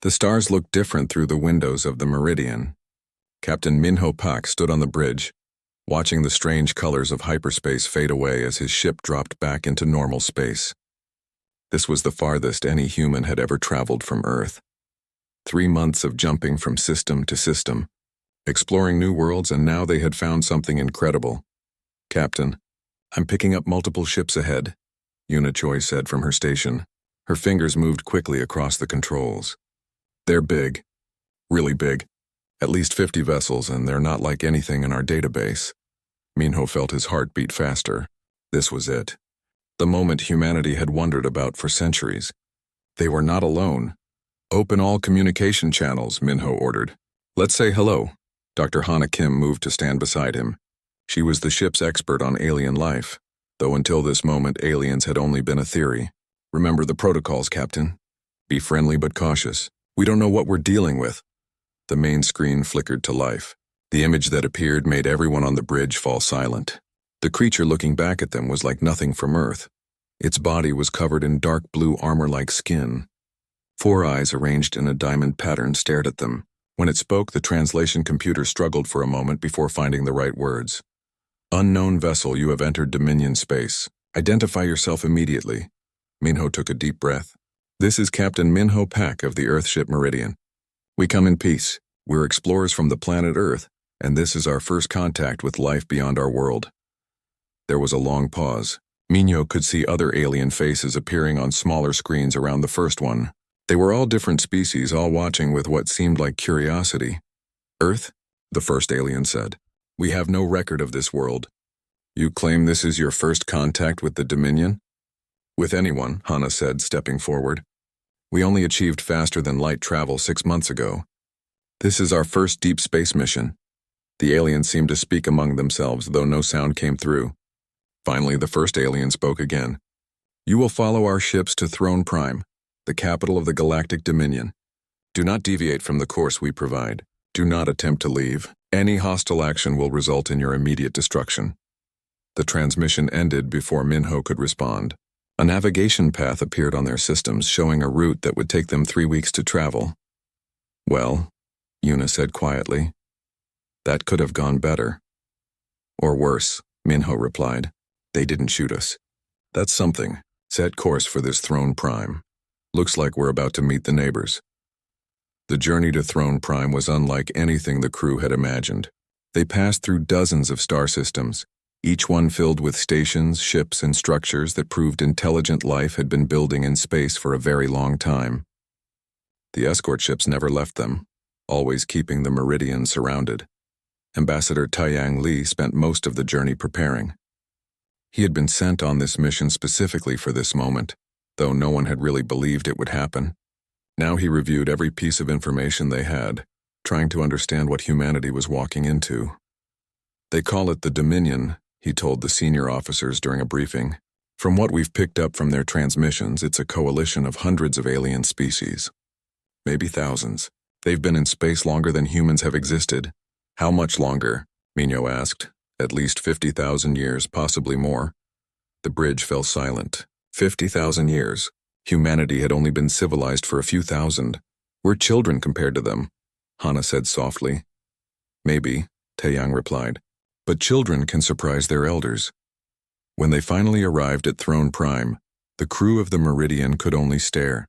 The stars looked different through the windows of the Meridian. Captain Minho Pak stood on the bridge, watching the strange colors of hyperspace fade away as his ship dropped back into normal space. This was the farthest any human had ever traveled from Earth. 3 months of jumping from system to system, exploring new worlds, and now they had found something incredible. "Captain, I'm picking up multiple ships ahead," Yuna Choi said from her station. Her fingers moved quickly across the controls. "They're big. Really big. At least 50 vessels, and they're not like anything in our database." Minho felt his heart beat faster. This was it. The moment humanity had wondered about for centuries. They were not alone. "Open all communication channels," Minho ordered. "Let's say hello." Dr. Hana Kim moved to stand beside him. She was the ship's expert on alien life, though until this moment aliens had only been a theory. "Remember the protocols, Captain. Be friendly but cautious. We don't know what we're dealing with." The main screen flickered to life. The image that appeared made everyone on the bridge fall silent. The creature looking back at them was like nothing from Earth. Its body was covered in dark blue armor-like skin. 4 eyes arranged in a diamond pattern stared at them. When it spoke, the translation computer struggled for a moment before finding the right words. "Unknown vessel, you have entered Dominion space. Identify yourself immediately." Minho took a deep breath. "This is Captain Minho Pak of the Earthship Meridian. We come in peace. We're explorers from the planet Earth, and this is our first contact with life beyond our world." There was a long pause. Minho could see other alien faces appearing on smaller screens around the first one. They were all different species, all watching with what seemed like curiosity. "Earth?" the first alien said. "We have no record of this world." "You claim this is your first contact with the Dominion?" "With anyone," Hana said, stepping forward. "We only achieved faster-than-light travel 6 months ago. This is our first deep space mission." The aliens seemed to speak among themselves, though no sound came through. Finally, the first alien spoke again. "You will follow our ships to Throne Prime, the capital of the Galactic Dominion. Do not deviate from the course we provide. Do not attempt to leave. Any hostile action will result in your immediate destruction." The transmission ended before Minho could respond. A navigation path appeared on their systems, showing a route that would take them 3 weeks to travel. "Well," Yuna said quietly, "that could have gone better." "Or worse," Minho replied. "They didn't shoot us. That's something. Set course for this Throne Prime. Looks like we're about to meet the neighbors." The journey to Throne Prime was unlike anything the crew had imagined. They passed through dozens of star systems, each one filled with stations, ships, and structures that proved intelligent life had been building in space for a very long time. The escort ships never left them, always keeping the Meridian surrounded. Ambassador Taiyang Li spent most of the journey preparing. He had been sent on this mission specifically for this moment, though no one had really believed it would happen. Now he reviewed every piece of information they had, trying to understand what humanity was walking into. "They call it the Dominion," he told the senior officers during a briefing. "From what we've picked up from their transmissions, it's a coalition of hundreds of alien species. Maybe thousands. They've been in space longer than humans have existed." "How much longer?" Minho asked. "At least 50,000 years, possibly more." The bridge fell silent. 50,000 years. Humanity had only been civilized for a few thousand. "We're children compared to them," Hana said softly. "Maybe," Taeyang replied. "But children can surprise their elders." When they finally arrived at Throne Prime, the crew of the Meridian could only stare.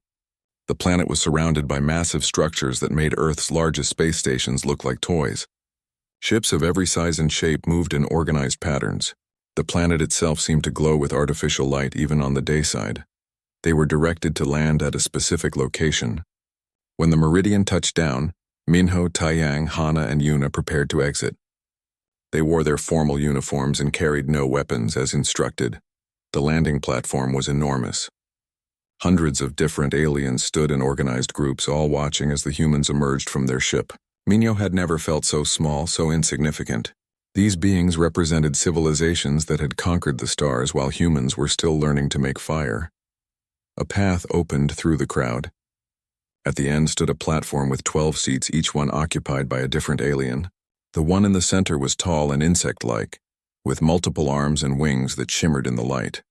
The planet was surrounded by massive structures that made Earth's largest space stations look like toys. Ships of every size and shape moved in organized patterns. The planet itself seemed to glow with artificial light even on the dayside. They were directed to land at a specific location. When the Meridian touched down, Minho, Taiyang, Hana, and Yuna prepared to exit. They wore their formal uniforms and carried no weapons as instructed. The landing platform was enormous. Hundreds of different aliens stood in organized groups, all watching as the humans emerged from their ship. Minho had never felt so small, so insignificant. These beings represented civilizations that had conquered the stars while humans were still learning to make fire. A path opened through the crowd. At the end stood a platform with 12 seats, each one occupied by a different alien. The one in the center was tall and insect-like, with multiple arms and wings that shimmered in the light.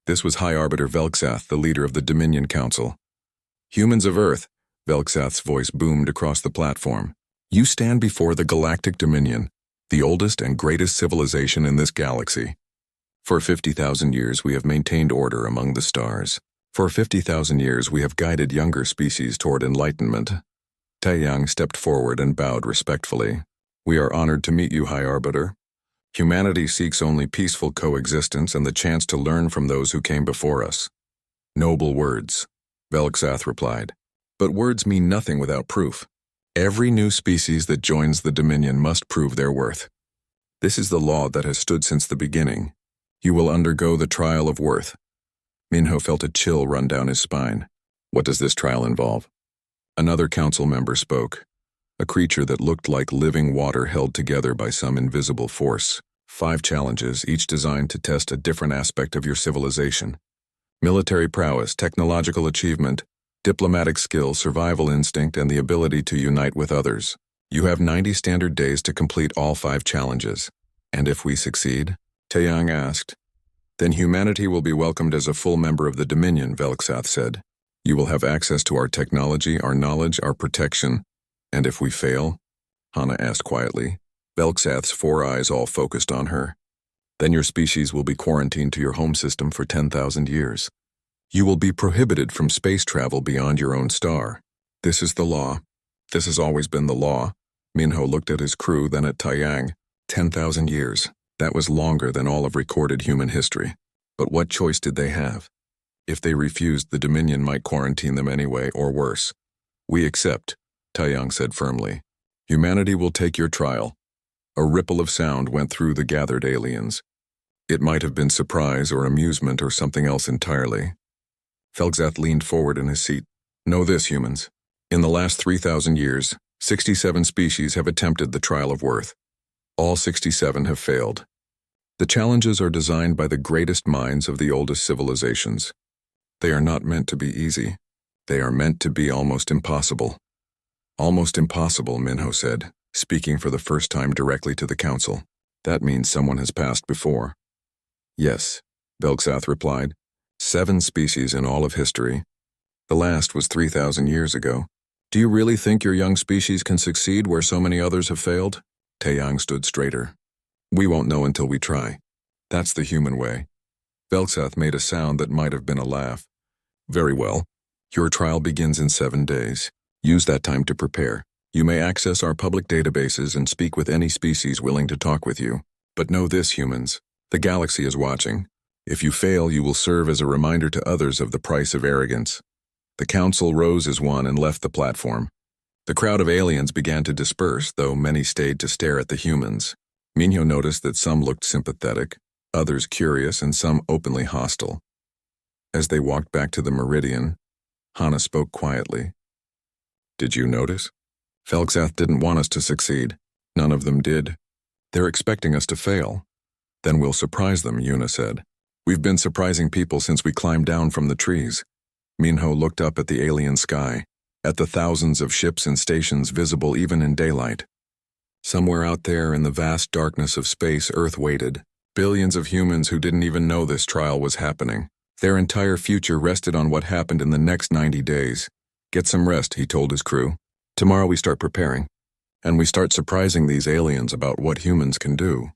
This was High Arbiter Velxath, the leader of the Dominion Council. "Humans of Earth, Velxath's voice boomed across the platform. You stand before the Galactic Dominion, the oldest and greatest civilization in this galaxy. For 50,000 years we have maintained order among the stars. For 50,000 years we have guided younger species toward enlightenment. Taeyang stepped forward and bowed respectfully. We are honored to meet you, High Arbiter. Humanity seeks only peaceful coexistence and the chance to learn from those who came before us. Noble words, Velxath replied. But words mean nothing without proof. Every new species that joins the Dominion must prove their worth. This is the law that has stood since the beginning. You will undergo the trial of worth. Minho felt a chill run down his spine. What does this trial involve? Another council member spoke. A creature that looked like living water held together by some invisible force. 5 challenges, each designed to test a different aspect of your civilization. Military prowess, technological achievement, diplomatic skill, survival instinct, and the ability to unite with others. You have 90 standard days to complete all 5 challenges. And if we succeed? Taeyang asked. Then humanity will be welcomed as a full member of the Dominion, Velxath said. You will have access to our technology, our knowledge, our protection. And if we fail? Hana asked quietly. Velxath's 4 eyes all focused on her. Then your species will be quarantined to your home system for 10,000 years. You will be prohibited from space travel beyond your own star. This is the law. This has always been the law. Minho looked at his crew, then at Taeyang. 10,000 years. That was longer than all of recorded human history. But what choice did they have? If they refused, the Dominion might quarantine them anyway, or worse. We accept, Taeyang said firmly. Humanity will take your trial. A ripple of sound went through the gathered aliens. It might have been surprise or amusement or something else entirely. Velxath leaned forward in his seat. Know this, humans. In the last 3,000 years, 67 species have attempted the trial of worth. All 67 have failed. The challenges are designed by the greatest minds of the oldest civilizations. They are not meant to be easy. They are meant to be almost impossible. Almost impossible, Minho said, speaking for the first time directly to the council. That means someone has passed before. Yes, Velxath replied. 7 species in all of history. The last was 3,000 years ago. Do you really think your young species can succeed where so many others have failed? Taeyang stood straighter. We won't know until we try. That's the human way. Velxath made a sound that might have been a laugh. Very well. Your trial begins in 7 days. Use that time to prepare. You may access our public databases and speak with any species willing to talk with you. But know this, humans. The galaxy is watching. If you fail, you will serve as a reminder to others of the price of arrogance. The council rose as one and left the platform. The crowd of aliens began to disperse, though many stayed to stare at the humans. Minho noticed that some looked sympathetic, others curious, and some openly hostile. As they walked back to the Meridian, Hana spoke quietly. Did you notice? Velxath didn't want us to succeed. None of them did. They're expecting us to fail. Then we'll surprise them, Yuna said. We've been surprising people since we climbed down from the trees. Minho looked up at the alien sky, at the thousands of ships and stations visible even in daylight. Somewhere out there in the vast darkness of space, Earth waited. Billions of humans who didn't even know this trial was happening. Their entire future rested on what happened in the next 90 days. Get some rest, he told his crew. Tomorrow we start preparing. And we start surprising these aliens about what humans can do.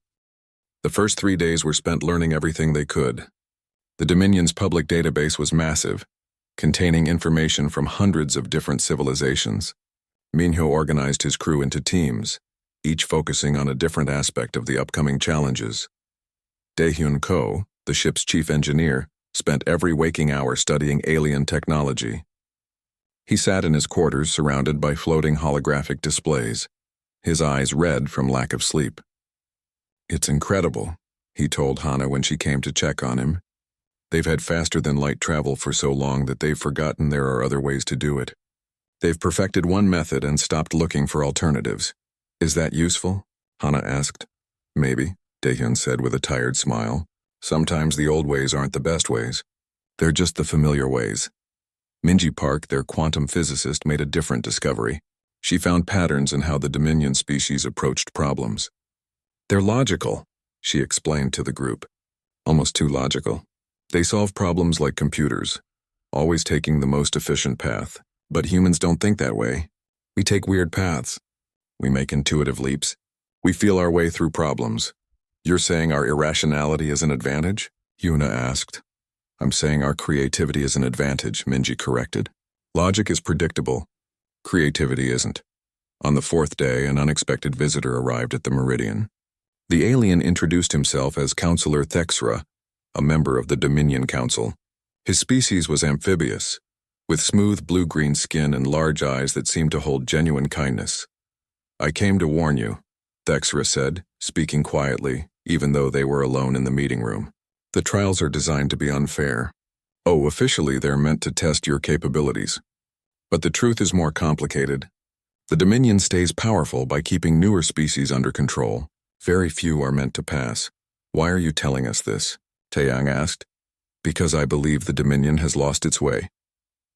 The first 3 days were spent learning everything they could. The Dominion's public database was massive, containing information from hundreds of different civilizations. Minho organized his crew into teams, each focusing on a different aspect of the upcoming challenges. Daehyun Ko, the ship's chief engineer, spent every waking hour studying alien technology. He sat in his quarters surrounded by floating holographic displays, his eyes red from lack of sleep. It's incredible, he told Hana when she came to check on him. They've had faster-than-light travel for so long that they've forgotten there are other ways to do it. They've perfected one method and stopped looking for alternatives. Is that useful? Hana asked. Maybe, Daehyun said with a tired smile. Sometimes the old ways aren't the best ways. They're just the familiar ways. Minji Park, their quantum physicist, made a different discovery. She found patterns in how the Dominion species approached problems. They're logical, she explained to the group. Almost too logical. They solve problems like computers, always taking the most efficient path. But humans don't think that way. We take weird paths. We make intuitive leaps. We feel our way through problems. You're saying our irrationality is an advantage? Yuna asked. I'm saying our creativity is an advantage, Minji corrected. Logic is predictable. Creativity isn't. On the fourth day, an unexpected visitor arrived at the Meridian. The alien introduced himself as Counselor Thexra, a member of the Dominion Council. His species was amphibious, with smooth blue-green skin and large eyes that seemed to hold genuine kindness. I came to warn you, Thexra said, speaking quietly, even though they were alone in the meeting room. The trials are designed to be unfair. Oh, officially they're meant to test your capabilities. But the truth is more complicated. The Dominion stays powerful by keeping newer species under control. Very few are meant to pass. Why are you telling us this? Taeyang asked. Because I believe the Dominion has lost its way.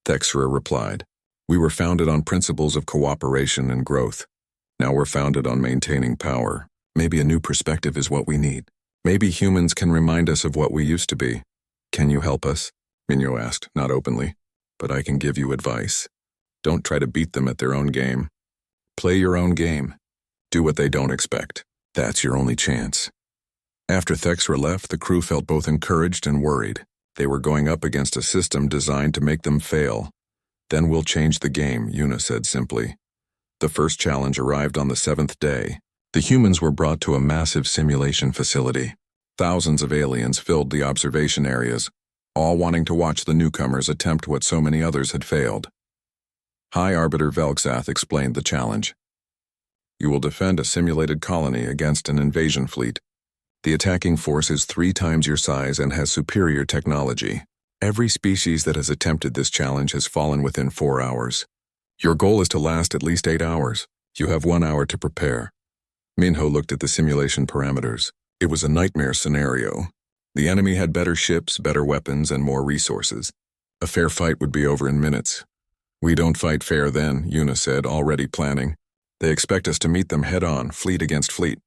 Thexra replied. We were founded on principles of cooperation and growth. Now we're founded on maintaining power. Maybe a new perspective is what we need. Maybe humans can remind us of what we used to be. Can you help us? Minho asked, not openly. But I can give you advice. Don't try to beat them at their own game. Play your own game. Do what they don't expect. That's your only chance. After Thexra left, the crew felt both encouraged and worried. They were going up against a system designed to make them fail. Then we'll change the game, Yuna said simply. The first challenge arrived on the 7th day. The humans were brought to a massive simulation facility. Thousands of aliens filled the observation areas, all wanting to watch the newcomers attempt what so many others had failed. High Arbiter Velxath explained the challenge. You will defend a simulated colony against an invasion fleet. The attacking force is 3 times your size and has superior technology. Every species that has attempted this challenge has fallen within 4 hours. Your goal is to last at least 8 hours. You have 1 hour to prepare. Minho looked at the simulation parameters. It was a nightmare scenario. The enemy had better ships, better weapons, and more resources. A fair fight would be over in minutes. We don't fight fair then, Yuna said, already planning. They expect us to meet them head-on, fleet against fleet.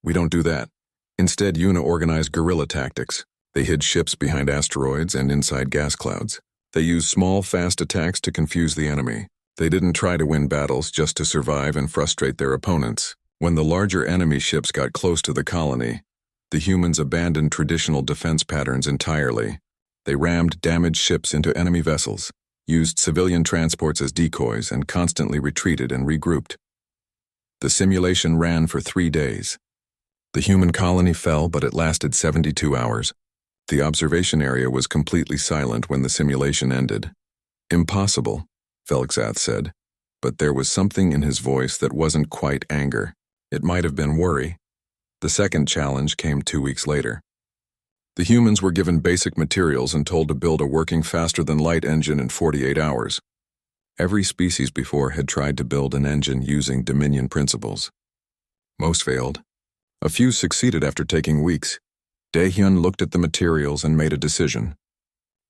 We don't do that. Instead, Yuna organized guerrilla tactics. They hid ships behind asteroids and inside gas clouds. They used small, fast attacks to confuse the enemy. They didn't try to win battles just to survive and frustrate their opponents. When the larger enemy ships got close to the colony, the humans abandoned traditional defense patterns entirely. They rammed damaged ships into enemy vessels, used civilian transports as decoys, and constantly retreated and regrouped. The simulation ran for 3 days. The human colony fell, but it lasted 72 hours. The observation area was completely silent when the simulation ended. Impossible, Velxath said, but there was something in his voice that wasn't quite anger. It might have been worry. The second challenge came 2 weeks later. The humans were given basic materials and told to build a working faster-than-light engine in 48 hours. Every species before had tried to build an engine using Dominion principles. Most failed. A few succeeded after taking weeks. Daehyun looked at the materials and made a decision.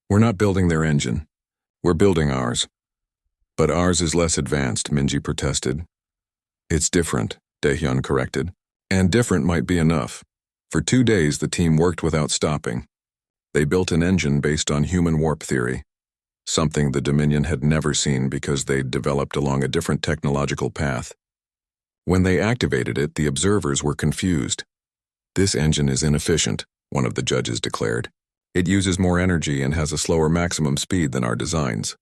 We're not building their engine. We're building ours. But ours is less advanced, Minji protested. It's different, Daehyun corrected. And different might be enough. For 2 days, the team worked without stopping. They built an engine based on human warp theory, something the Dominion had never seen because they'd developed along a different technological path. When they activated it, the observers were confused. This engine is inefficient, one of the judges declared. It uses more energy and has a slower maximum speed than our designs.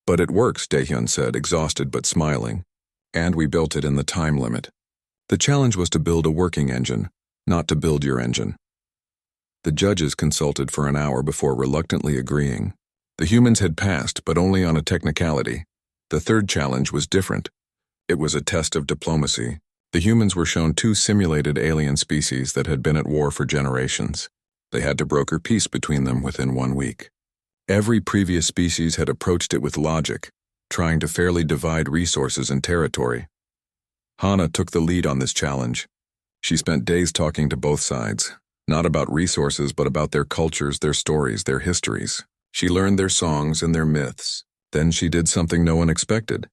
But it works, Daehyun said, exhausted but smiling. And we built it in the time limit. The challenge was to build a working engine, not to build your engine. The judges consulted for an hour before reluctantly agreeing. The humans had passed, but only on a technicality. The third challenge was different. It was a test of diplomacy. The humans were shown 2 simulated alien species that had been at war for generations. They had to broker peace between them within 1 week. Every previous species had approached it with logic, trying to fairly divide resources and territory. Hana took the lead on this challenge. She spent days talking to both sides, not about resources but about their cultures, their stories, their histories. She learned their songs and their myths. Then she did something no one expected.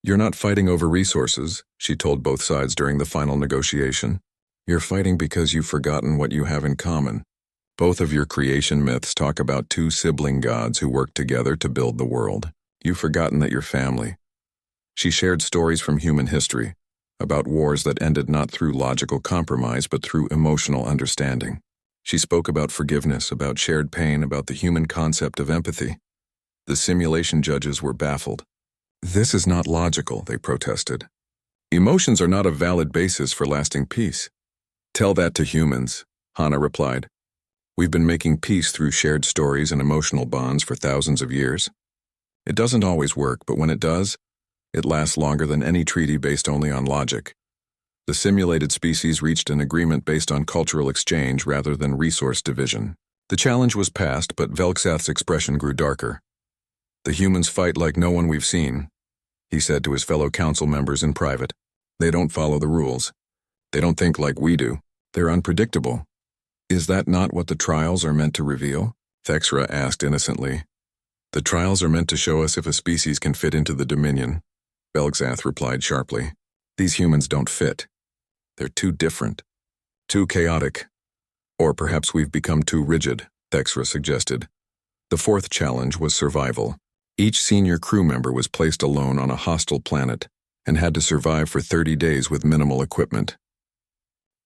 You're not fighting over resources, she told both sides during the final negotiation. You're fighting because you've forgotten what you have in common. Both of your creation myths talk about 2 sibling gods who worked together to build the world. You've forgotten that you're family. She shared stories from human history, about wars that ended not through logical compromise but through emotional understanding. She spoke about forgiveness, about shared pain, about the human concept of empathy. The simulation judges were baffled. This is not logical, they protested. Emotions are not a valid basis for lasting peace. Tell that to humans, Hannah replied. We've been making peace through shared stories and emotional bonds for thousands of years. It doesn't always work, but when it does, it lasts longer than any treaty based only on logic. The simulated species reached an agreement based on cultural exchange rather than resource division. The challenge was passed, but Velksath's expression grew darker. The humans fight like no one we've seen, he said to his fellow council members in private. They don't follow the rules. They don't think like we do. They're unpredictable. Is that not what the trials are meant to reveal? Thexra asked innocently. The trials are meant to show us if a species can fit into the Dominion, Velksath replied sharply. These humans don't fit. They're too different. Too chaotic. Or perhaps we've become too rigid, Thexra suggested. The fourth challenge was survival. Each senior crew member was placed alone on a hostile planet and had to survive for 30 days with minimal equipment.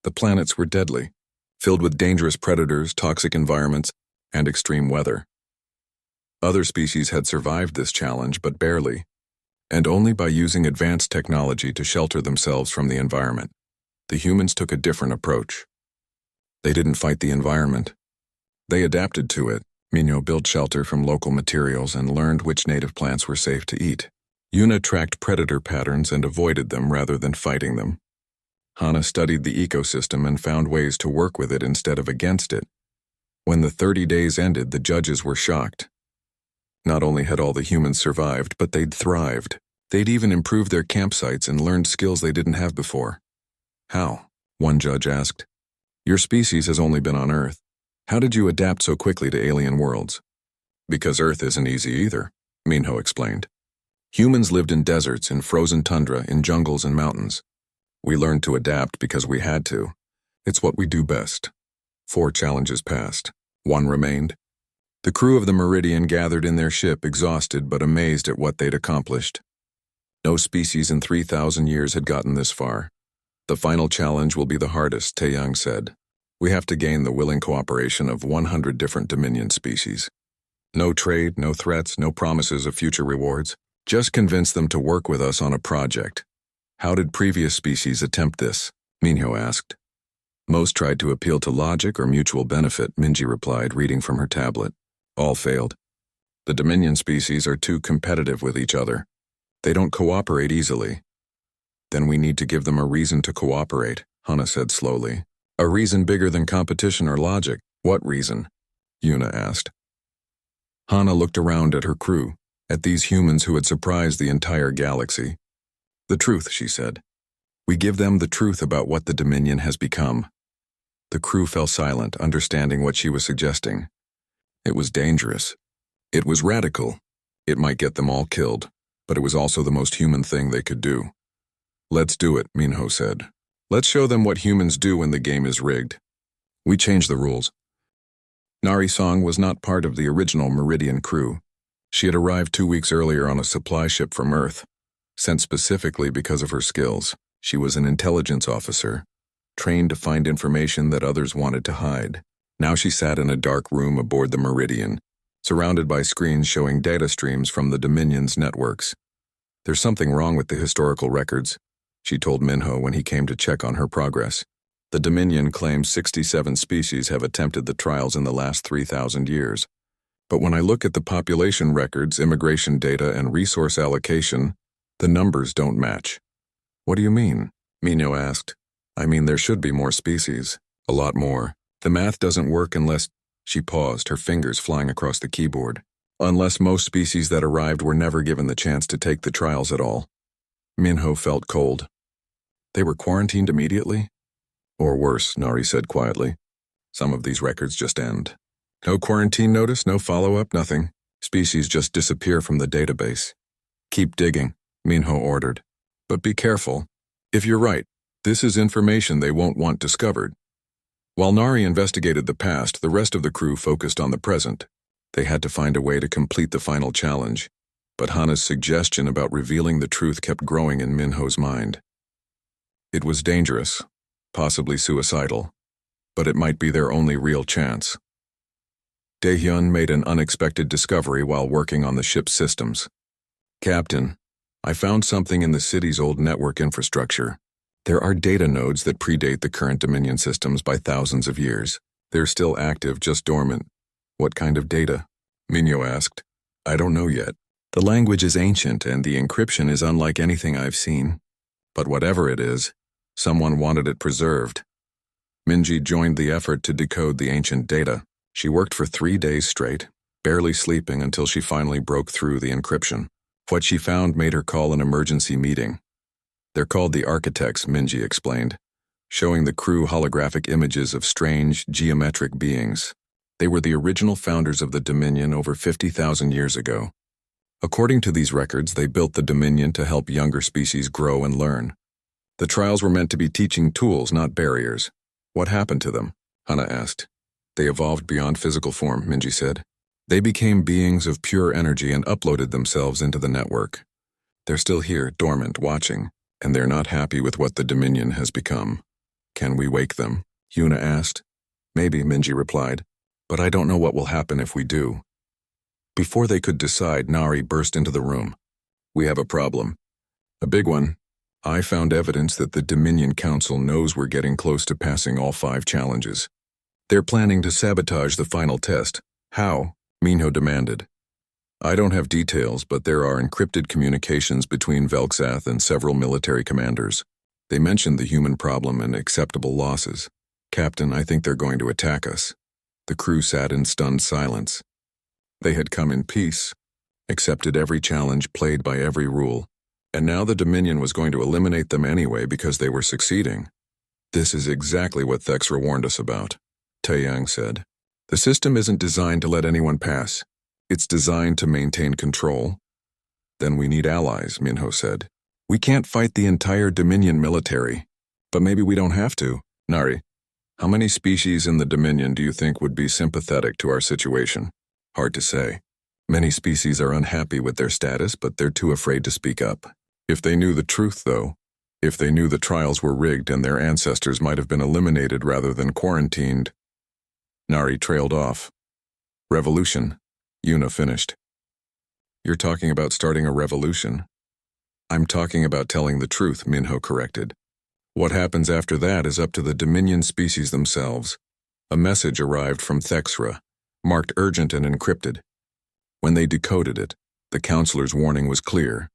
The planets were deadly, filled with dangerous predators, toxic environments, and extreme weather. Other species had survived this challenge, but barely, and only by using advanced technology to shelter themselves from the environment. The humans took a different approach. They didn't fight the environment. They adapted to it. Minho built shelter from local materials and learned which native plants were safe to eat. Yuna tracked predator patterns and avoided them rather than fighting them. Hannah studied the ecosystem and found ways to work with it instead of against it. When the 30 days ended, the judges were shocked. Not only had all the humans survived, but they'd thrived. They'd even improved their campsites and learned skills they didn't have before. How? One judge asked. Your species has only been on Earth. How did you adapt so quickly to alien worlds? Because Earth isn't easy either, Minho explained. Humans lived in deserts, in frozen tundra, in jungles and mountains. We learned to adapt because we had to. It's what we do best. 4 challenges passed. 1 remained. The crew of the Meridian gathered in their ship, exhausted but amazed at what they'd accomplished. No species in 3,000 years had gotten this far. The final challenge will be the hardest, Taeyang said. We have to gain the willing cooperation of 100 different Dominion species. No trade, no threats, no promises of future rewards. Just convince them to work with us on a project. How did previous species attempt this? Minho asked. Most tried to appeal to logic or mutual benefit, Minji replied, reading from her tablet. All failed. The Dominion species are too competitive with each other. They don't cooperate easily. Then we need to give them a reason to cooperate, Hannah said slowly. A reason bigger than competition or logic. What reason? Yuna asked. Hannah looked around at her crew, at these humans who had surprised the entire galaxy. The truth, she said. We give them the truth about what the Dominion has become. The crew fell silent, understanding what she was suggesting. It was dangerous. It was radical. It might get them all killed, but it was also the most human thing they could do. Let's do it, Minho said. Let's show them what humans do when the game is rigged. We changed the rules. Nari Song was not part of the original Meridian crew. She had arrived 2 weeks earlier on a supply ship from Earth, sent specifically because of her skills. She was an intelligence officer, trained to find information that others wanted to hide. Now she sat in a dark room aboard the Meridian, surrounded by screens showing data streams from the Dominion's networks. There's something wrong with the historical records, she told Minho when he came to check on her progress. The Dominion claims 67 species have attempted the trials in the last 3,000 years. But when I look at the population records, immigration data, and resource allocation, the numbers don't match. What do you mean? Minho asked. I mean, there should be more species. A lot more. The math doesn't work unless... She paused, her fingers flying across the keyboard. Unless most species that arrived were never given the chance to take the trials at all. Minho felt cold. They were quarantined immediately? Or worse, Nari said quietly. Some of these records just end. No quarantine notice, no follow-up, nothing. Species just disappear from the database. Keep digging, Minho ordered. But be careful. If you're right, this is information they won't want discovered. While Nari investigated the past, the rest of the crew focused on the present. They had to find a way to complete the final challenge. but Hana's suggestion about revealing the truth kept growing in Minho's mind. It was dangerous, possibly suicidal, but it might be their only real chance. Daehyun made an unexpected discovery while working on the ship's systems. "Captain, I found something in the city's old network infrastructure. There are data nodes that predate the current Dominion systems by thousands of years. They're still active, just dormant." "What kind of data?" Minho asked. "I don't know yet. The language is ancient and the encryption is unlike anything I've seen. But whatever it is, someone wanted it preserved." Minji joined the effort to decode the ancient data. She worked for 3 days straight, barely sleeping until she finally broke through the encryption. What she found made her call an emergency meeting. "They're called the Architects," Minji explained, showing the crew holographic images of strange, geometric beings. They were the original founders of the Dominion over 50,000 years ago. According to these records, they built the Dominion to help younger species grow and learn. The trials were meant to be teaching tools, not barriers. "What happened to them?" Hana asked. "They evolved beyond physical form," Minji said. "They became beings of pure energy and uploaded themselves into the network. They're still here, dormant, watching, and they're not happy with what the Dominion has become." "Can we wake them?" Yuna asked. "Maybe," Minji replied, "but I don't know what will happen if we do." Before they could decide, Nari burst into the room. "We have a problem. A big one. I found evidence that the Dominion Council knows we're getting close to passing all 5 challenges. They're planning to sabotage the final test." "How?" Minho demanded. "I don't have details, but there are encrypted communications between Velxath and several military commanders. They mentioned the human problem and acceptable losses. Captain, I think they're going to attack us." The crew sat in stunned silence. They had come in peace, accepted every challenge, played by every rule, and now the Dominion was going to eliminate them anyway because they were succeeding. "This is exactly what Thexra warned us about," Taeyang said. "The system isn't designed to let anyone pass. It's designed to maintain control." "Then we need allies," Minho said. "We can't fight the entire Dominion military." "But maybe we don't have to." "Nari, how many species in the Dominion do you think would be sympathetic to our situation?" "Hard to say. Many species are unhappy with their status, but they're too afraid to speak up. If they knew the truth, though, if they knew the trials were rigged and their ancestors might have been eliminated rather than quarantined." Nari trailed off. "Revolution," Yuna finished. "You're talking about starting a revolution?" "I'm talking about telling the truth," Minho corrected. "What happens after that is up to the Dominion species themselves." A message arrived from Thexra, marked urgent and encrypted. When they decoded it, the counselor's warning was clear.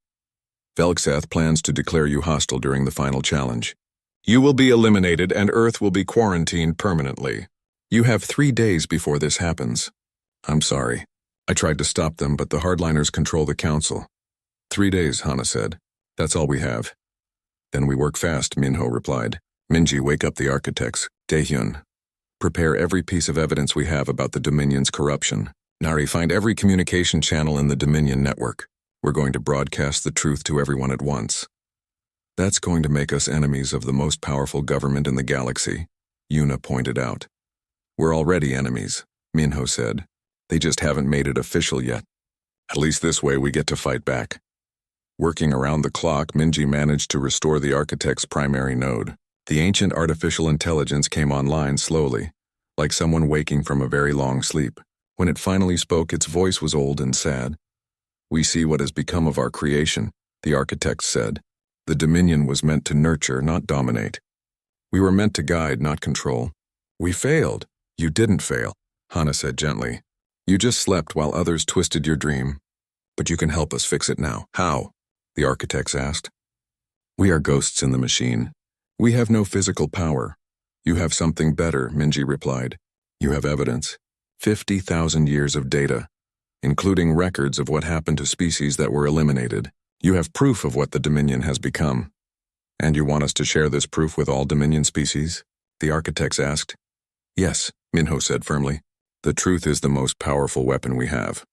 "Velxath plans to declare you hostile during the final challenge. You will be eliminated and Earth will be quarantined permanently. You have 3 days before this happens." "I'm sorry. I tried to stop them, but the hardliners control the council." 3 days, Hana said. "That's all we have." "Then we work fast," Minho replied. "Minji, wake up the architects. Daehyun, prepare every piece of evidence we have about the Dominion's corruption. Nari, find every communication channel in the Dominion network. We're going to broadcast the truth to everyone at once." "That's going to make us enemies of the most powerful government in the galaxy," Yuna pointed out. "We're already enemies," Minho said. "They just haven't made it official yet. At least this way we get to fight back." Working around the clock, Minji managed to restore the architect's primary node. The ancient artificial intelligence came online slowly, like someone waking from a very long sleep. When it finally spoke, its voice was old and sad. "We see what has become of our creation," the architect said. "The Dominion was meant to nurture, not dominate. We were meant to guide, not control. We failed." "You didn't fail," Hana said gently. "You just slept while others twisted your dream. But you can help us fix it now." "How?" the architects asked. "We are ghosts in the machine. We have no physical power." "You have something better," Minji replied. "You have evidence. 50,000 years of data, including records of what happened to species that were eliminated. You have proof of what the Dominion has become." "And you want us to share this proof with all Dominion species?" the architects asked. "Yes," Minho said firmly. "The truth is the most powerful weapon we have."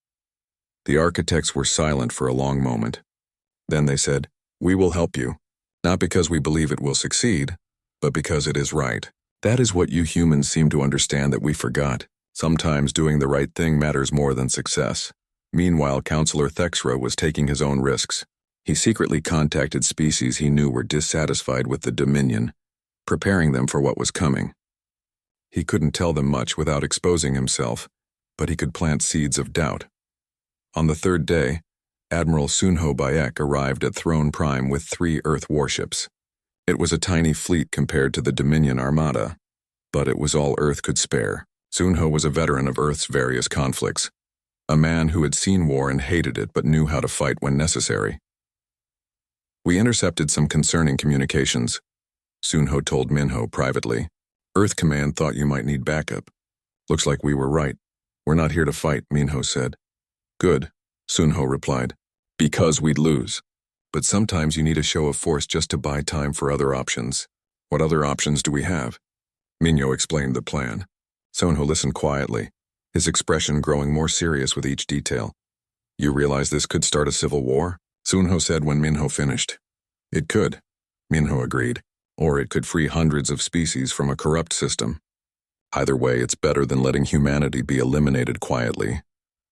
The architects were silent for a long moment. Then they said, "We will help you, not because we believe it will succeed, but because it is right. That is what you humans seem to understand that we forgot. Sometimes doing the right thing matters more than success." Meanwhile, Counselor Thexra was taking his own risks. He secretly contacted species he knew were dissatisfied with the Dominion, preparing them for what was coming. He couldn't tell them much without exposing himself, but he could plant seeds of doubt. On the third day, Admiral Sunho Bayek arrived at Throne Prime with 3 Earth warships. It was a tiny fleet compared to the Dominion Armada, but it was all Earth could spare. Sunho was a veteran of Earth's various conflicts, a man who had seen war and hated it but knew how to fight when necessary. "We intercepted some concerning communications," Sunho told Minho privately. "Earth Command thought you might need backup. Looks like we were right. We're not here to fight," Minho said. "Good," Sunho replied. "Because we'd lose. But sometimes you need a show of force just to buy time for other options." "What other options do we have?" Minho explained the plan. Sunho listened quietly, his expression growing more serious with each detail. "You realize this could start a civil war?" Sunho said when Minho finished. "It could," Minho agreed. "Or it could free hundreds of species from a corrupt system. Either way, it's better than letting humanity be eliminated quietly."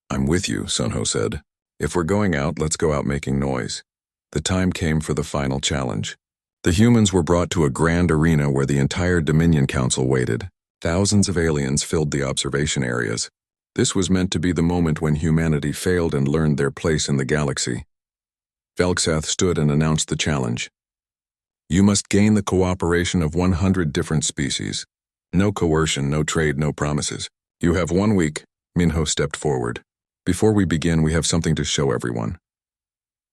"I'm with you," Sunho said. "If we're going out, let's go out making noise." The time came for the final challenge. The humans were brought to a grand arena where the entire Dominion Council waited. Thousands of aliens filled the observation areas. This was meant to be the moment when humanity failed and learned their place in the galaxy. Velxath stood and announced the challenge. "You must gain the cooperation of 100 different species. No coercion, no trade, no promises. You have 1 week." Minho stepped forward. "Before we begin, we have something to show everyone."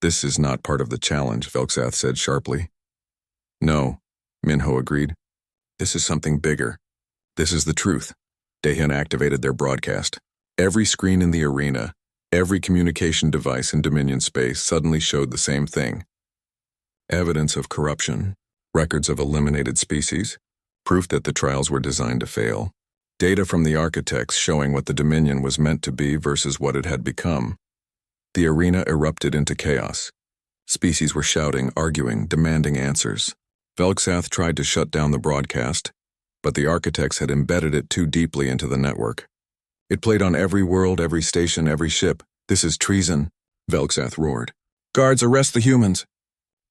"This is not part of the challenge," Velxath said sharply. "No," Minho agreed. "This is something bigger. This is the truth." Dahan activated their broadcast. Every screen in the arena, every communication device in Dominion space suddenly showed the same thing. Evidence of corruption, records of eliminated species, proof that the trials were designed to fail, data from the architects showing what the Dominion was meant to be versus what it had become. The arena erupted into chaos. Species were shouting, arguing, demanding answers. Velxath tried to shut down the broadcast, but the architects had embedded it too deeply into the network. It played on every world, every station, every ship. "This is treason," Velxath roared. "Guards, arrest the humans!"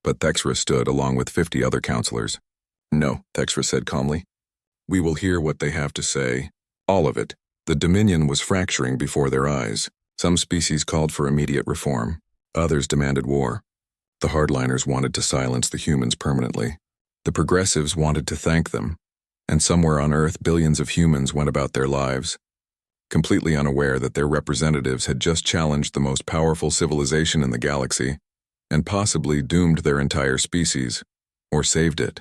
But Thexra stood along with 50 other counselors. "No," Thexra said calmly. "We will hear what they have to say. All of it." The Dominion was fracturing before their eyes. Some species called for immediate reform. Others demanded war. The hardliners wanted to silence the humans permanently. The progressives wanted to thank them. And somewhere on Earth, billions of humans went about their lives, completely unaware that their representatives had just challenged the most powerful civilization in the galaxy, and possibly doomed their entire species, or saved it.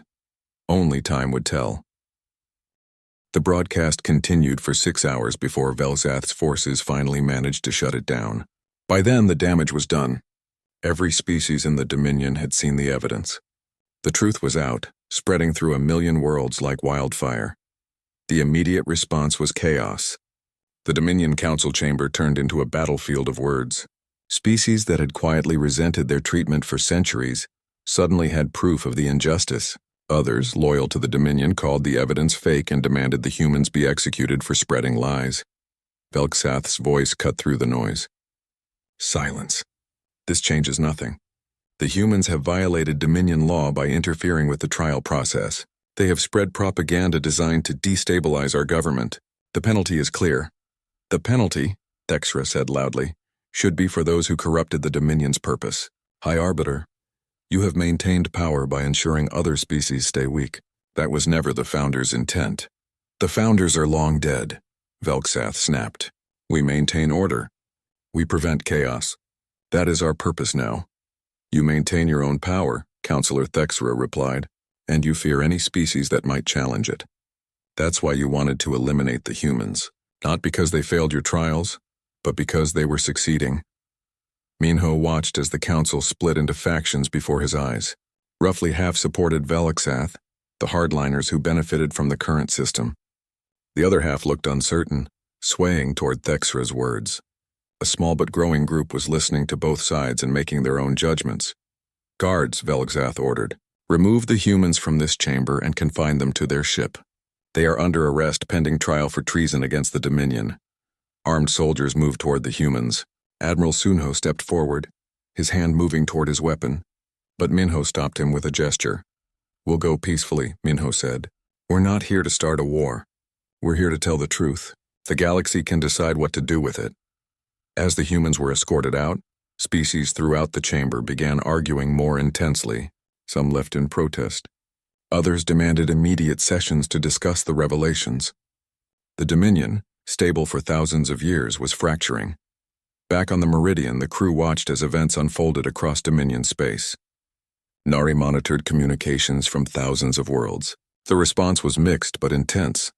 Only time would tell. The broadcast continued for 6 hours before Velxath's forces finally managed to shut it down. By then, the damage was done. Every species in the Dominion had seen the evidence. The truth was out, spreading through 1,000,000 worlds like wildfire. The immediate response was chaos. The Dominion Council chamber turned into a battlefield of words. Species that had quietly resented their treatment for centuries suddenly had proof of the injustice. Others, loyal to the Dominion, called the evidence fake and demanded the humans be executed for spreading lies. Velxath's voice cut through the noise. "Silence. This changes nothing. The humans have violated Dominion law by interfering with the trial process. They have spread propaganda designed to destabilize our government. The penalty is clear." "The penalty," Thexra said loudly, "should be for those who corrupted the Dominion's purpose. High Arbiter, you have maintained power by ensuring other species stay weak. That was never the Founders' intent." "The Founders are long dead," Velxath snapped. "We maintain order. We prevent chaos. That is our purpose now." "You maintain your own power," Counselor Thexra replied, "and you fear any species that might challenge it. That's why you wanted to eliminate the humans. Not because they failed your trials, but because they were succeeding." Minho watched as the council split into factions before his eyes. Roughly half supported Velxath, the hardliners who benefited from the current system. The other half looked uncertain, swaying toward Thexra's words. A small but growing group was listening to both sides and making their own judgments. "Guards," Velxath ordered, "remove the humans from this chamber and confine them to their ship. They are under arrest pending trial for treason against the Dominion." Armed soldiers moved toward the humans. Admiral Sunho stepped forward, his hand moving toward his weapon, but Minho stopped him with a gesture. "We'll go peacefully," Minho said. "We're not here to start a war. We're here to tell the truth. The galaxy can decide what to do with it." As the humans were escorted out, species throughout the chamber began arguing more intensely. Some left in protest. Others demanded immediate sessions to discuss the revelations. The Dominion, stable for thousands of years, was fracturing. Back on the Meridian, the crew watched as events unfolded across Dominion space. Nari monitored communications from thousands of worlds. The response was mixed but intense.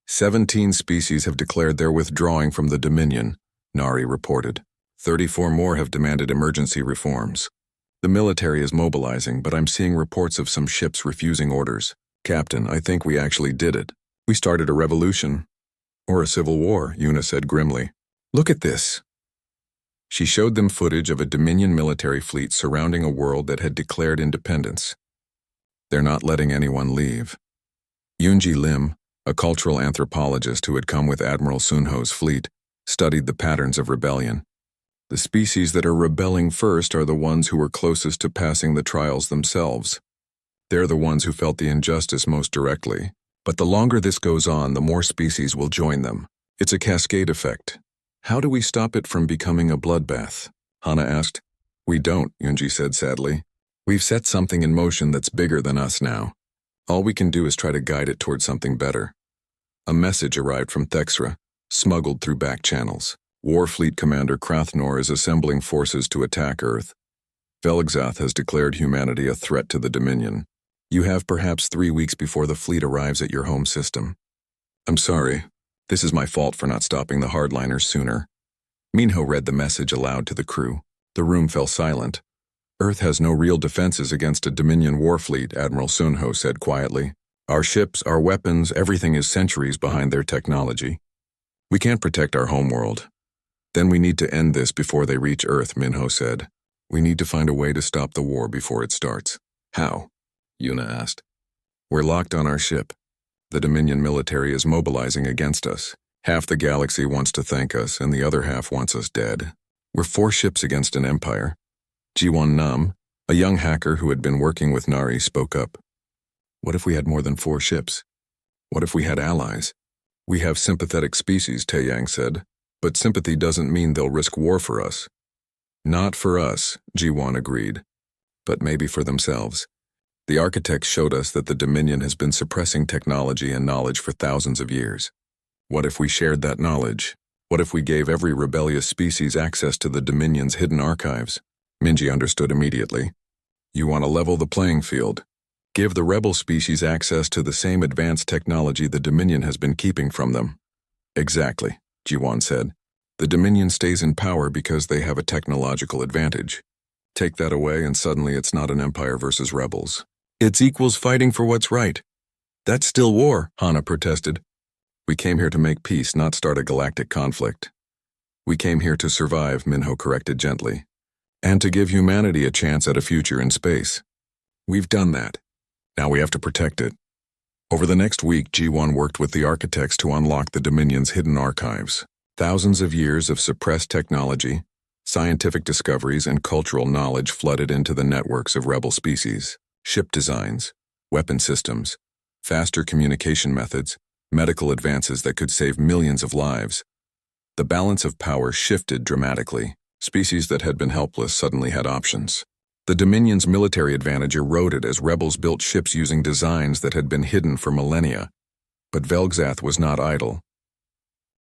17 species have declared their withdrawing from the Dominion, Nari reported. 34 more have demanded emergency reforms. The military is mobilizing, but I'm seeing reports of some ships refusing orders. "Captain, I think we actually did it. We started a revolution. Or a civil war," Yuna said grimly. "Look at this." She showed them footage of a Dominion military fleet surrounding a world that had declared independence. "They're not letting anyone leave." Yoonji Lim, a cultural anthropologist who had come with Admiral Sunho's fleet, studied the patterns of rebellion. The species that are rebelling first are the ones who are closest to passing the trials themselves. They're the ones who felt the injustice most directly. But the longer this goes on, the more species will join them. It's a cascade effect. "How do we stop it from becoming a bloodbath?" Hana asked. "We don't," Yoonji said sadly. "We've set something in motion that's bigger than us now. All we can do is try to guide it towards something better." A message arrived from Thexra, smuggled through back channels. Warfleet Commander Krathnor is assembling forces to attack Earth. Velgzath has declared humanity a threat to the Dominion. You have perhaps 3 weeks before the fleet arrives at your home system. "I'm sorry. This is my fault for not stopping the hardliners sooner." Minho read the message aloud to the crew. The room fell silent. "Earth has no real defenses against a Dominion warfleet," Admiral Sunho said quietly. "Our ships, our weapons, everything is centuries behind their technology. We can't protect our homeworld. Then we need to end this before they reach Earth," Minho said. "We need to find a way to stop the war before it starts." "How?" Yuna asked. "We're locked on our ship. The Dominion military is mobilizing against us. Half the galaxy wants to thank us, and the other half wants us dead. We're 4 ships against an empire." Jiwon Nam, a young hacker who had been working with Nari, spoke up. "What if we had more than 4 ships? What if we had allies?" "We have sympathetic species," Taeyang said, "but sympathy doesn't mean they'll risk war for us." "Not for us," Jiwon agreed, "but maybe for themselves. The architects showed us that the Dominion has been suppressing technology and knowledge for thousands of years. What if we shared that knowledge? What if we gave every rebellious species access to the Dominion's hidden archives?" Minji understood immediately. "You want to level the playing field. Give the rebel species access to the same advanced technology the Dominion has been keeping from them." "Exactly," Jiwon said. "The Dominion stays in power because they have a technological advantage. Take that away and suddenly it's not an empire versus rebels. It's equals fighting for what's right." "That's still war," Hana protested. "We came here to make peace, not start a galactic conflict." "We came here to survive," Minho corrected gently. "And to give humanity a chance at a future in space. We've done that. Now we have to protect it." Over the next week, G1 worked with the architects to unlock the Dominion's hidden archives. Thousands of years of suppressed technology, scientific discoveries, and cultural knowledge flooded into the networks of rebel species. Ship designs, weapon systems, faster communication methods, medical advances that could save millions of lives. The balance of power shifted dramatically. Species that had been helpless suddenly had options. The Dominion's military advantage eroded as rebels built ships using designs that had been hidden for millennia. But Velgzath was not idle.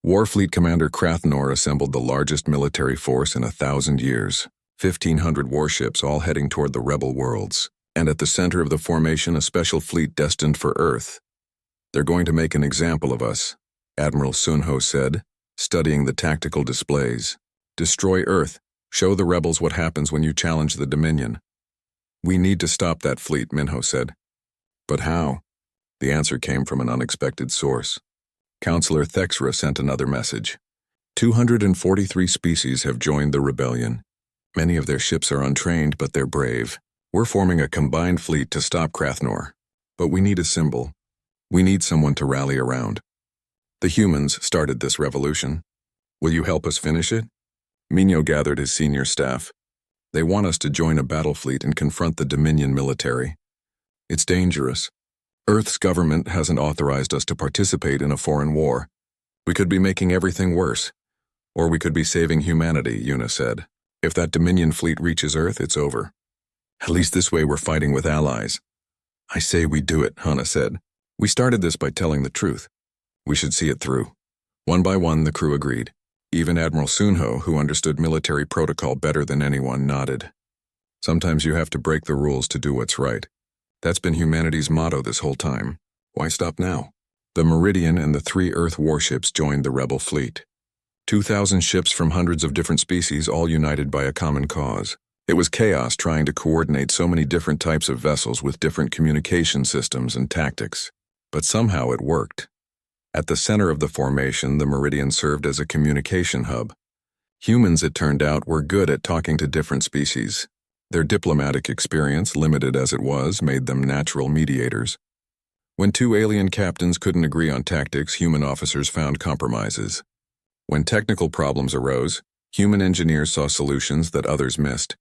Warfleet Commander Krathnor assembled the largest military force in 1,000 years, 1,500 warships all heading toward the rebel worlds, and at the center of the formation a special fleet destined for Earth. "They're going to make an example of us," Admiral Sunho said, studying the tactical displays. "Destroy Earth. Show the rebels what happens when you challenge the Dominion." "We need to stop that fleet," Minho said. "But how?" The answer came from an unexpected source. Counselor Thexra sent another message. 243 species have joined the rebellion. Many of their ships are untrained, but they're brave. We're forming a combined fleet to stop Krathnor. But we need a symbol. We need someone to rally around. The humans started this revolution. Will you help us finish it? Mino gathered his senior staff. They want us to join a battle fleet and confront the Dominion military. It's dangerous. Earth's government hasn't authorized us to participate in a foreign war. We could be making everything worse. Or we could be saving humanity, Yuna said. If that Dominion fleet reaches Earth, it's over. At least this way we're fighting with allies. I say we do it, Hana said. We started this by telling the truth. We should see it through. One by one, the crew agreed. Even Admiral Sunho, who understood military protocol better than anyone, nodded. Sometimes you have to break the rules to do what's right. That's been humanity's motto this whole time. Why stop now? The Meridian and the 3 Earth warships joined the rebel fleet. 2,000 ships from hundreds of different species, all united by a common cause. It was chaos trying to coordinate so many different types of vessels with different communication systems and tactics. But somehow it worked. At the center of the formation, the Meridian served as a communication hub. Humans, it turned out, were good at talking to different species. Their diplomatic experience, limited as it was, made them natural mediators. When 2 alien captains couldn't agree on tactics, human officers found compromises. When technical problems arose, human engineers saw solutions that others missed.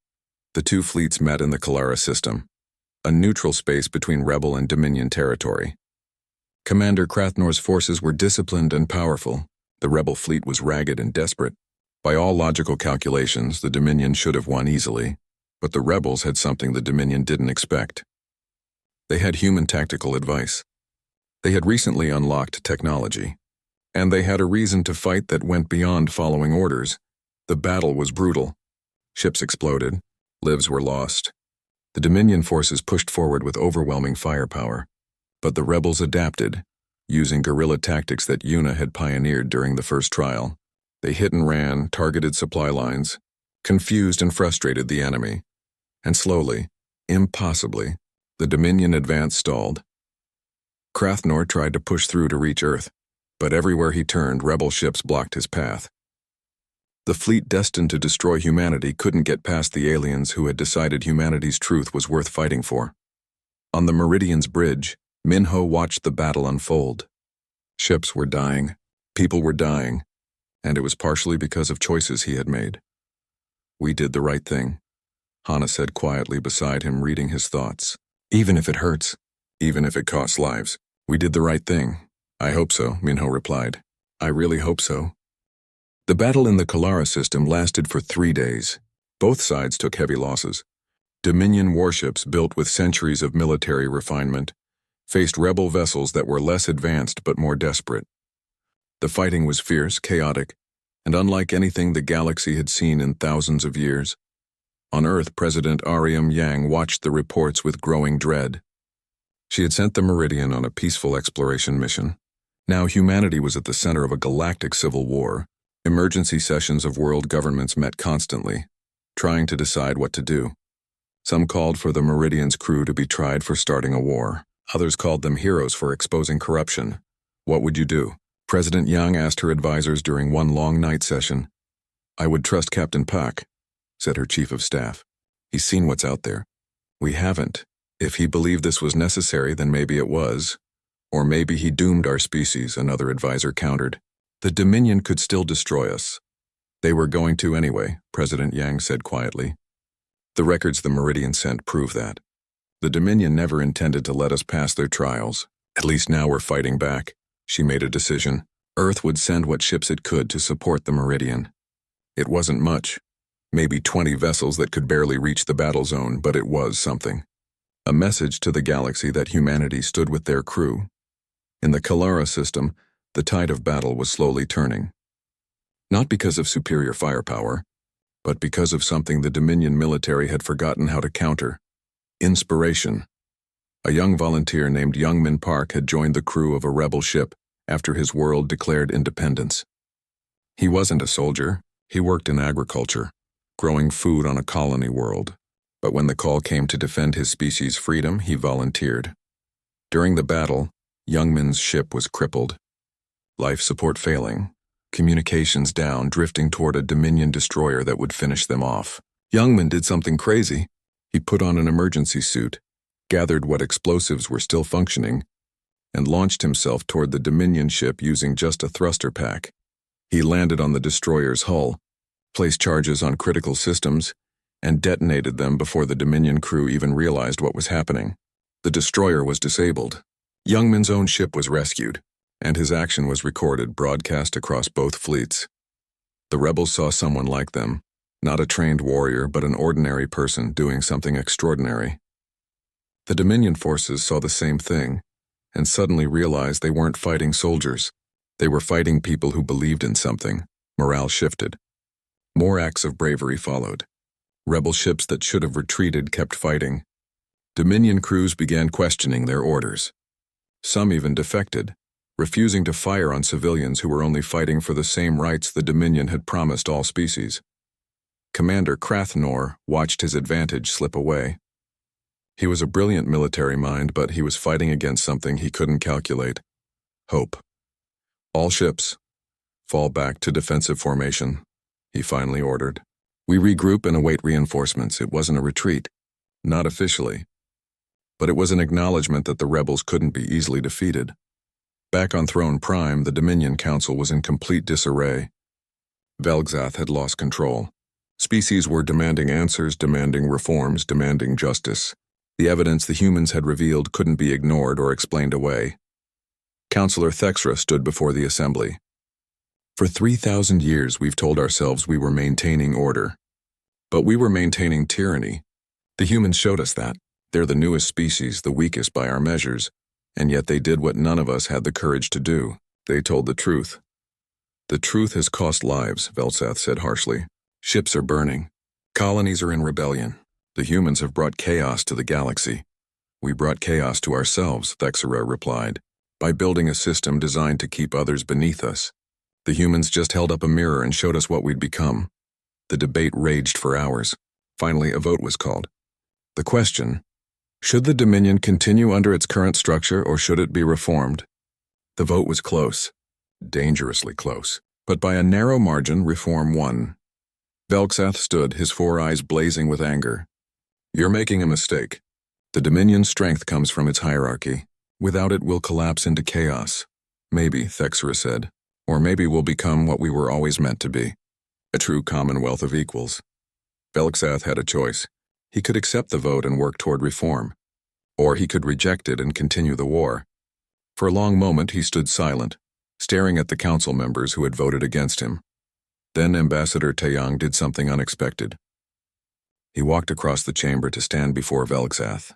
The 2 fleets met in the Kalara system, a neutral space between Rebel and Dominion territory. Commander Krathnor's forces were disciplined and powerful. The Rebel fleet was ragged and desperate. By all logical calculations, the Dominion should have won easily, but the Rebels had something the Dominion didn't expect. They had human tactical advice. They had recently unlocked technology, and they had a reason to fight that went beyond following orders. The battle was brutal. Ships exploded. Lives were lost. The Dominion forces pushed forward with overwhelming firepower. But the rebels adapted, using guerrilla tactics that Yuna had pioneered during the first trial. They hit and ran, targeted supply lines, confused and frustrated the enemy. And slowly, impossibly, the Dominion advance stalled. Krathnor tried to push through to reach Earth, but everywhere he turned, rebel ships blocked his path. The fleet destined to destroy humanity couldn't get past the aliens who had decided humanity's truth was worth fighting for. On the Meridian's bridge, Minho watched the battle unfold. Ships were dying, people were dying, and it was partially because of choices he had made. We did the right thing, Hana said quietly beside him, reading his thoughts. Even if it hurts, even if it costs lives, we did the right thing. I hope so, Minho replied. I really hope so. The battle in the Kalara system lasted for 3 days. Both sides took heavy losses. Dominion warships built with centuries of military refinement faced rebel vessels that were less advanced but more desperate. The fighting was fierce, chaotic, and unlike anything the galaxy had seen in thousands of years. On Earth, President Ariam Yang watched the reports with growing dread. She had sent the Meridian on a peaceful exploration mission. Now humanity was at the center of a galactic civil war. Emergency sessions of world governments met constantly, trying to decide what to do. Some called for the Meridian's crew to be tried for starting a war. Others called them heroes for exposing corruption. What would you do? President Yang asked her advisors during one long night session. I would trust Captain Pak, said her chief of staff. He's seen what's out there. We haven't. If he believed this was necessary, then maybe it was. Or maybe he doomed our species, another advisor countered. The Dominion could still destroy us. They were going to anyway, President Yang said quietly. The records the Meridian sent prove that. The Dominion never intended to let us pass their trials. At least now we're fighting back. She made a decision. Earth would send what ships it could to support the Meridian. It wasn't much. Maybe 20 vessels that could barely reach the battle zone, but it was something. A message to the galaxy that humanity stood with their crew. In the Kalara system, the tide of battle was slowly turning. Not because of superior firepower, but because of something the Dominion military had forgotten how to counter. Inspiration. A young volunteer named Youngmin Park had joined the crew of a rebel ship after his world declared independence. He wasn't a soldier. He worked in agriculture, growing food on a colony world. But when the call came to defend his species' freedom, he volunteered. During the battle, Youngmin's ship was crippled. Life support failing, communications down, drifting toward a Dominion destroyer that would finish them off. Youngmin did something crazy. He put on an emergency suit, gathered what explosives were still functioning, and launched himself toward the Dominion ship using just a thruster pack. He landed on the destroyer's hull, placed charges on critical systems, and detonated them before the Dominion crew even realized what was happening. The destroyer was disabled. Youngman's own ship was rescued, and his action was recorded, broadcast across both fleets. The rebels saw someone like them, not a trained warrior but an ordinary person doing something extraordinary. The Dominion forces saw the same thing, and suddenly realized they weren't fighting soldiers. They were fighting people who believed in something. Morale shifted. More acts of bravery followed. Rebel ships that should have retreated kept fighting. Dominion crews began questioning their orders. Some even defected, refusing to fire on civilians who were only fighting for the same rights the Dominion had promised all species. Commander Crathnor watched his advantage slip away. He was a brilliant military mind, but he was fighting against something he couldn't calculate. Hope. All ships, fall back to defensive formation, he finally ordered. We regroup and await reinforcements. It wasn't a retreat. Not officially. But it was an acknowledgement that the rebels couldn't be easily defeated. Back on Throne Prime, the Dominion Council was in complete disarray. Velgzath had lost control. Species were demanding answers, demanding reforms, demanding justice. The evidence the humans had revealed couldn't be ignored or explained away. Councillor Thexra stood before the assembly. For 3,000 years we've told ourselves we were maintaining order. But we were maintaining tyranny. The humans showed us that. They're the newest species, the weakest by our measures, and yet they did what none of us had the courage to do. They told the truth. The truth has cost lives, Velsath said harshly. Ships are burning. Colonies are in rebellion. The humans have brought chaos to the galaxy. We brought chaos to ourselves, Thexera replied, by building a system designed to keep others beneath us. The humans just held up a mirror and showed us what we'd become. The debate raged for hours. Finally, a vote was called. The question: should the Dominion continue under its current structure or should it be reformed? The vote was close, dangerously close, but by a narrow margin, reform won. Velgzath stood, his 4 eyes blazing with anger. You're making a mistake. The Dominion's strength comes from its hierarchy. Without it, we'll collapse into chaos. Maybe, Thexera said, or maybe we'll become what we were always meant to be, a true commonwealth of equals. Velgzath had a choice. He could accept the vote and work toward reform, or he could reject it and continue the war. For a long moment he stood silent, staring at the council members who had voted against him. Then Ambassador Taeyang did something unexpected. He walked across the chamber to stand before Velgzath.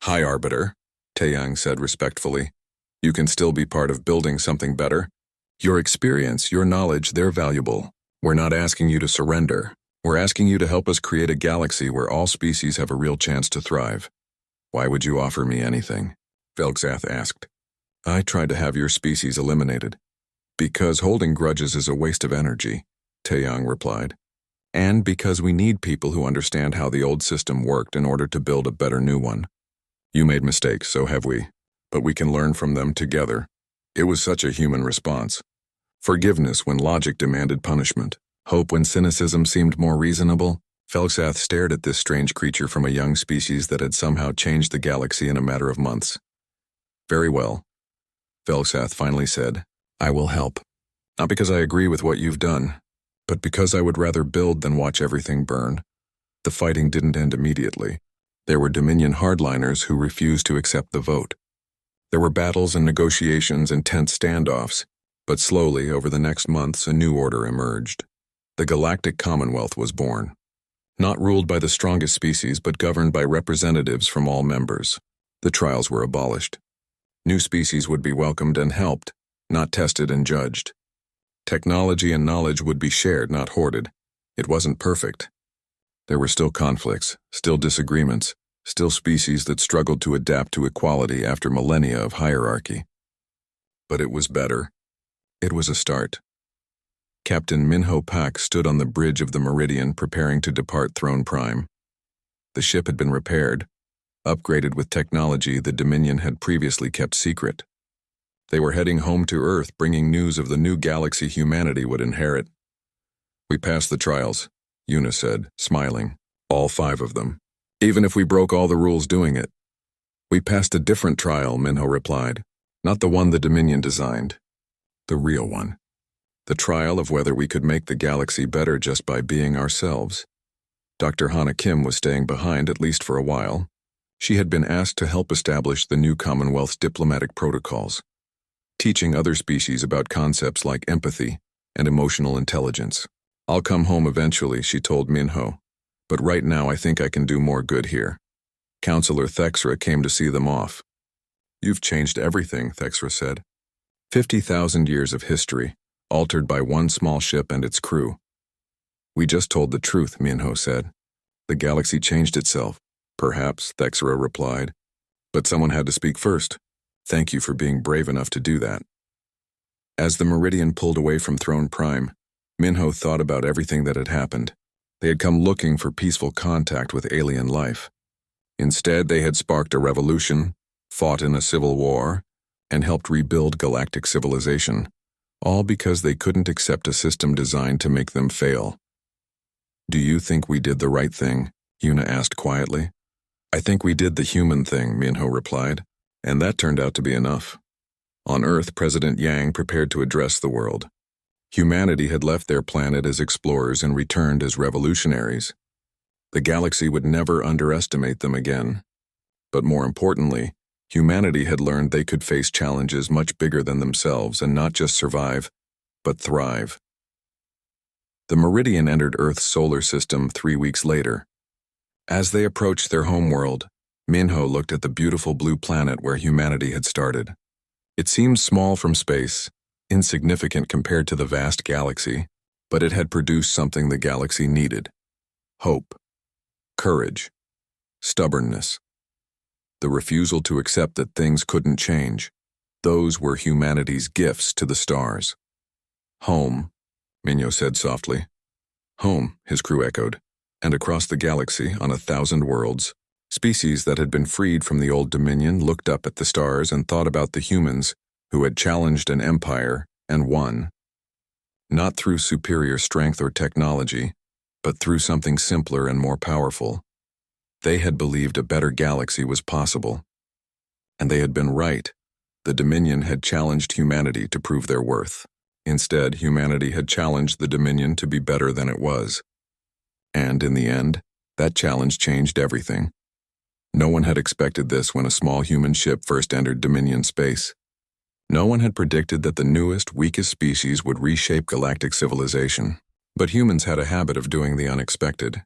High Arbiter, Taeyang said respectfully. You can still be part of building something better. Your experience, your knowledge, they're valuable. We're not asking you to surrender. We're asking you to help us create a galaxy where all species have a real chance to thrive. Why would you offer me anything? Velgzath asked. I tried to have your species eliminated. Because holding grudges is a waste of energy, Taeyang replied. And because we need people who understand how the old system worked in order to build a better new one. You made mistakes, so have we. But we can learn from them together. It was such a human response. Forgiveness when logic demanded punishment. Hope when cynicism seemed more reasonable. Velgzath stared at this strange creature from a young species that had somehow changed the galaxy in a matter of months. Very well, Velgzath finally said. I will help. Not because I agree with what you've done, but because I would rather build than watch everything burn. The fighting didn't end immediately. There were Dominion hardliners who refused to accept the vote. There were battles and negotiations and tense standoffs, but slowly, over the next months, a new order emerged. The Galactic Commonwealth was born. Not ruled by the strongest species, but governed by representatives from all members. The trials were abolished. New species would be welcomed and helped, not tested and judged. Technology and knowledge would be shared, not hoarded. It wasn't perfect. There were still conflicts, still disagreements, still species that struggled to adapt to equality after millennia of hierarchy. But it was better. It was a start. Captain Minho Pak stood on the bridge of the Meridian preparing to depart Throne Prime. The ship had been repaired, upgraded with technology the Dominion had previously kept secret. They were heading home to Earth, bringing news of the new galaxy humanity would inherit. We passed the trials, Yuna said, smiling. All 5 of them. Even if we broke all the rules doing it. We passed a different trial, Minho replied. Not the one the Dominion designed. The real one. The trial of whether we could make the galaxy better just by being ourselves. Dr. Hana Kim was staying behind at least for a while. She had been asked to help establish the new Commonwealth's diplomatic protocols, teaching other species about concepts like empathy and emotional intelligence. I'll come home eventually, she told Minho, but right now I think I can do more good here. Counselor Thexra came to see them off. You've changed everything, Thexra said. 50,000 years of history, altered by one small ship and its crew. We just told the truth, Minho said. The galaxy changed itself. Perhaps, Thexra replied. But someone had to speak first. Thank you for being brave enough to do that. As the Meridian pulled away from Throne Prime, Minho thought about everything that had happened. They had come looking for peaceful contact with alien life. Instead, they had sparked a revolution, fought in a civil war, and helped rebuild galactic civilization, all because they couldn't accept a system designed to make them fail. Do you think we did the right thing? Yuna asked quietly. I think we did the human thing, Minho replied, and that turned out to be enough. On Earth, President Yang prepared to address the world. Humanity had left their planet as explorers and returned as revolutionaries. The galaxy would never underestimate them again. But more importantly, humanity had learned they could face challenges much bigger than themselves and not just survive, but thrive. The Meridian entered Earth's solar system 3 weeks later. As they approached their homeworld, Minho looked at the beautiful blue planet where humanity had started. It seemed small from space, insignificant compared to the vast galaxy, but it had produced something the galaxy needed. Hope, courage, stubbornness. The refusal to accept that things couldn't change. Those were humanity's gifts to the stars. Home, Minho said softly. Home, his crew echoed, and across the galaxy, on 1,000 worlds, species that had been freed from the old Dominion looked up at the stars and thought about the humans who had challenged an empire and won. Not through superior strength or technology, but through something simpler and more powerful. They had believed a better galaxy was possible. And they had been right. The Dominion had challenged humanity to prove their worth. Instead, humanity had challenged the Dominion to be better than it was. And in the end, that challenge changed everything. No one had expected this when a small human ship first entered Dominion space. No one had predicted that the newest, weakest species would reshape galactic civilization. But humans had a habit of doing the unexpected.